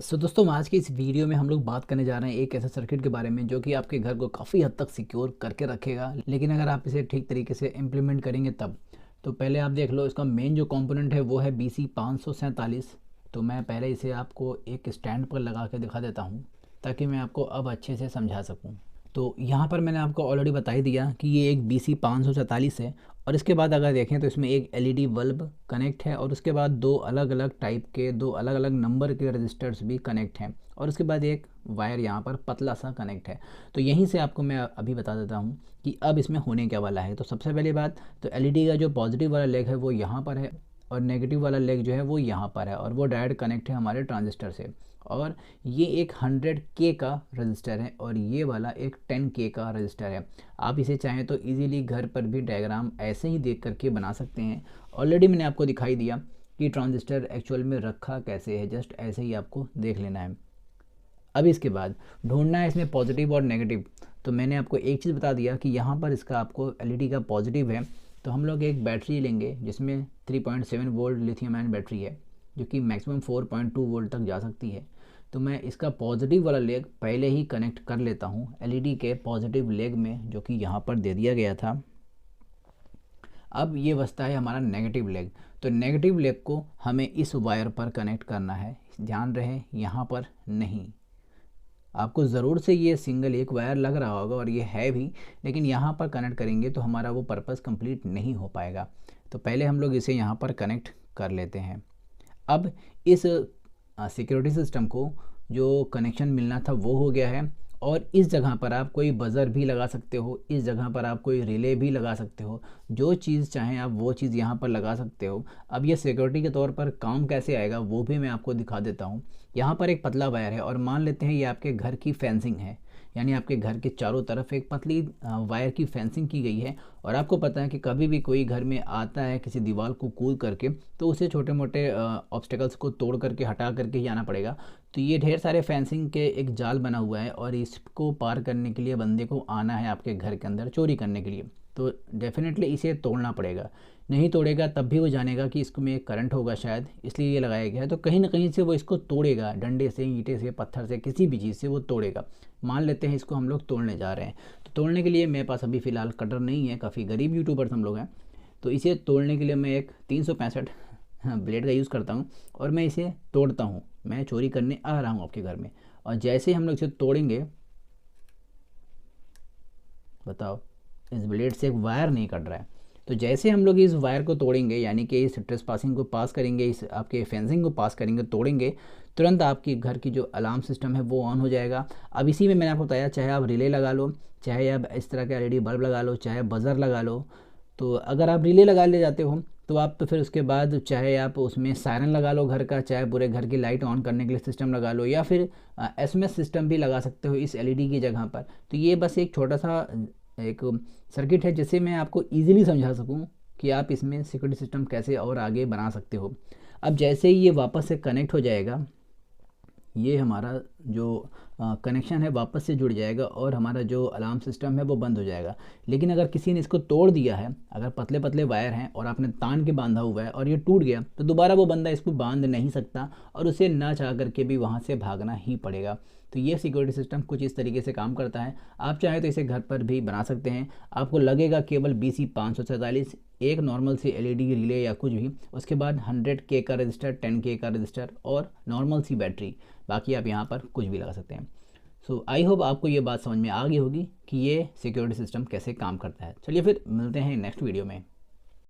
दोस्तों आज की इस वीडियो में हम लोग बात करने जा रहे हैं एक ऐसे सर्किट के बारे में जो कि आपके घर को काफ़ी हद तक सिक्योर करके रखेगा, लेकिन अगर आप इसे ठीक तरीके से इम्प्लीमेंट करेंगे तब। तो पहले आप देख लो, इसका मेन जो कंपोनेंट है वो है BC547। तो मैं पहले इसे आपको एक स्टैंड पर लगा के दिखा देता हूँ ताकि मैं आपको अब अच्छे से समझा सकूँ। तो यहाँ पर मैंने आपको ऑलरेडी बता ही दिया कि ये एक BC547 है। और इसके बाद अगर देखें तो इसमें एक LED बल्ब कनेक्ट है और उसके बाद दो अलग अलग टाइप के दो अलग अलग नंबर के रजिस्टर्स भी कनेक्ट हैं और उसके बाद एक वायर यहाँ पर पतला सा कनेक्ट है। तो यहीं से आपको मैं अभी बता देता हूँ कि अब इसमें होने क्या वाला है। तो सबसे पहली बात तो LED का जो पॉजिटिव वाला लेग है वो यहाँ पर है और नेगेटिव वाला लेग जो है वो यहाँ पर है और वो डायरेक्ट कनेक्ट है हमारे ट्रांजिस्टर से। और ये एक 100K का रजिस्टर है और ये वाला एक 10K का रजिस्टर है। आप इसे चाहें तो इजीली घर पर भी डायग्राम ऐसे ही देख करके बना सकते हैं। ऑलरेडी मैंने आपको दिखाई दिया कि ट्रांजिस्टर एक्चुअल में रखा कैसे है, जस्ट ऐसे ही आपको देख लेना है। अब इसके बाद ढूंढना है इसमें पॉजिटिव और नेगेटिव। तो मैंने आपको एक चीज़ बता दिया कि यहाँ पर इसका आपको LED का पॉजिटिव है। तो हम लोग एक बैटरी लेंगे जिसमें 3.7 वोल्ट लिथियम आयन बैटरी है जो कि मैक्सिमम 4.2 वोल्ट तक जा सकती है। तो मैं इसका पॉजिटिव वाला लेग पहले ही कनेक्ट कर लेता हूँ LED के पॉजिटिव लेग में, जो कि यहाँ पर दे दिया गया था। अब ये बचता है हमारा नेगेटिव लेग। तो नेगेटिव लेग को हमें इस वायर पर कनेक्ट करना है, ध्यान रहे यहाँ पर नहीं। आपको ज़रूर से ये सिंगल एक वायर लग रहा होगा और ये है भी, लेकिन यहाँ पर कनेक्ट करेंगे तो हमारा वो पर्पज़ कंप्लीट नहीं हो पाएगा। तो पहले हम लोग इसे यहाँ पर कनेक्ट कर लेते हैं। अब इस सिक्योरिटी सिस्टम को जो कनेक्शन मिलना था वो हो गया है और इस जगह पर आप कोई बज़र भी लगा सकते हो, इस जगह पर आप कोई रिले भी लगा सकते हो, जो चीज़ चाहें आप वो चीज़ यहाँ पर लगा सकते हो। अब ये सिक्योरिटी के तौर पर काम कैसे आएगा वो भी मैं आपको दिखा देता हूँ। यहाँ पर एक पतला वायर है और मान लेते हैं ये आपके घर की फेंसिंग है, यानी आपके घर के चारों तरफ एक पतली वायर की फेंसिंग की गई है। और आपको पता है कि कभी भी कोई घर में आता है किसी दीवार को कूद करके तो उसे छोटे मोटे ऑब्स्टेकल्स को तोड़ करके हटा करके ही आना पड़ेगा। तो ये ढेर सारे फेंसिंग के एक जाल बना हुआ है और इसको पार करने के लिए बंदे को आना है आपके घर के अंदर चोरी करने के लिए। तो डेफिनेटली इसे तोड़ना पड़ेगा, नहीं तोड़ेगा तब भी वो जानेगा कि इसको में एक करंट होगा शायद, इसलिए ये लगाया गया है। तो कहीं ना कहीं से वो इसको तोड़ेगा, डंडे से, ईंटे से, पत्थर से, किसी भी चीज़ से वो तोड़ेगा। मान लेते हैं इसको हम लोग तोड़ने जा रहे हैं। तो तोड़ने के लिए मेरे पास अभी फ़िलहाल कटर नहीं है, काफ़ी गरीब यूट्यूबर्स हम लोग हैं। तो इसे तोड़ने के लिए मैं एक 365 ब्लेड का यूज़ करता हूँ और मैं इसे तोड़ता हूँ। मैं चोरी करने आ रहा हूँ आपके घर में और जैसे ही हम लोग इसे तोड़ेंगे, बताओ इस ब्लेड से एक वायर नहीं कट रहा है। तो जैसे हम लोग इस वायर को तोड़ेंगे, यानी कि इस ट्रेस पासिंग को पास करेंगे, इस आपके फेंसिंग को पास करेंगे, तोड़ेंगे, तुरंत आपके घर की जो अलार्म सिस्टम है वो ऑन हो जाएगा। अब इसी में मैंने आपको बताया, चाहे आप रिले लगा लो, चाहे आप इस तरह का LED बल्ब लगा लो, चाहे बज़र लगा लो। तो अगर आप रिले लगा ले जाते हो तो आप तो फिर उसके बाद चाहे आप उसमें सायरन लगा लो घर का, चाहे पूरे घर की लाइट ऑन करने के लिए सिस्टम लगा लो, या फिर SMS सिस्टम भी लगा सकते हो इस LED की जगह पर। तो ये बस एक छोटा सा एक सर्किट है जिसे मैं आपको इजीली समझा सकूं कि आप इसमें सिक्योरिटी सिस्टम कैसे और आगे बना सकते हो। अब जैसे ही ये वापस से कनेक्ट हो जाएगा, ये हमारा जो कनेक्शन है वापस से जुड़ जाएगा और हमारा जो अलार्म सिस्टम है वो बंद हो जाएगा। लेकिन अगर किसी ने इसको तोड़ दिया है, अगर पतले पतले वायर हैं और आपने तान के बांधा हुआ है और ये टूट गया, तो दोबारा वो बंदा इसको बांध नहीं सकता और उसे ना चाह करके भी वहाँ से भागना ही पड़ेगा। तो ये सिक्योरिटी सिस्टम कुछ इस तरीके से काम करता है। आप चाहें तो इसे घर पर भी बना सकते हैं। आपको लगेगा केवल BC547, एक नॉर्मल सी LED रिले या कुछ भी, उसके बाद 100K का रजिस्टर, 10K का रजिस्टर और नॉर्मल सी बैटरी, बाकी आप यहाँ पर कुछ भी लगा सकते हैं। सो आई होप आपको ये बात समझ में आ गई होगी कि ये सिक्योरिटी सिस्टम कैसे काम करता है। चलिए फिर मिलते हैं नेक्स्ट वीडियो में।